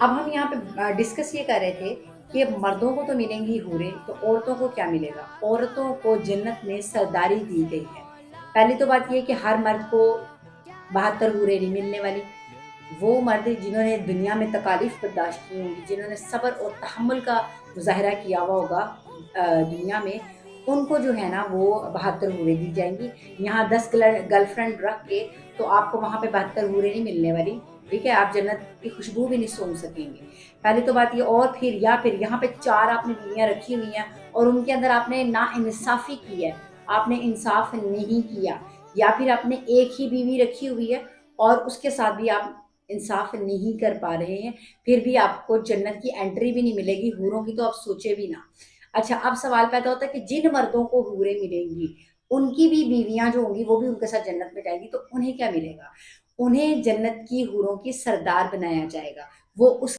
اب ہم یہاں پہ ڈسکس یہ کر رہے تھے کہ مردوں کو تو ملیں گی حوریں، تو عورتوں کو کیا ملے گا؟ عورتوں کو جنت میں سرداری دی گئی ہے۔ پہلی تو بات یہ کہ ہر مرد کو 72 حوریں نہیں ملنے والی۔ وہ مرد جنہوں نے دنیا میں تکالیف برداشت کی ہوں گی، جنہوں نے صبر اور تحمل کا مظاہرہ کیا ہوا ہوگا دنیا میں، ان کو جو ہے نا وہ 72 حوریں دی جائیں گی۔ یہاں 10 گرل فرینڈ رکھ کے تو آپ کو وہاں پہ 72 حوریں نہیں ملنے والی، ٹھیک ہے؟ آپ جنت کی خوشبو بھی نہیں سونگھ سکیں گے، پہلی تو بات یہ۔ اور پھر یہاں پہ 4 آپ نے بیویاں رکھی ہوئی ہیں اور ان کے اندر آپ نے نا انصافی کی ہے، آپ نے انصاف نہیں کیا، یا پھر آپ نے ایک ہی بیوی رکھی ہوئی ہے اور اس کے ساتھ بھی آپ انصاف نہیں کر پا رہے ہیں، پھر بھی آپ کو جنت کی انٹری بھی نہیں ملے گی، حوروں کی تو آپ سوچے بھی نہ۔ اچھا، اب سوال پیدا ہوتا ہے کہ جن مردوں کو حوریں ملیں گی ان کی بھی بیویاں جو ہوں گی وہ بھی ان کے ساتھ جنت میں جائیں گی، تو انہیں کیا ملے گا؟ انہیں جنت کی حوروں کی سردار بنایا جائے گا، وہ اس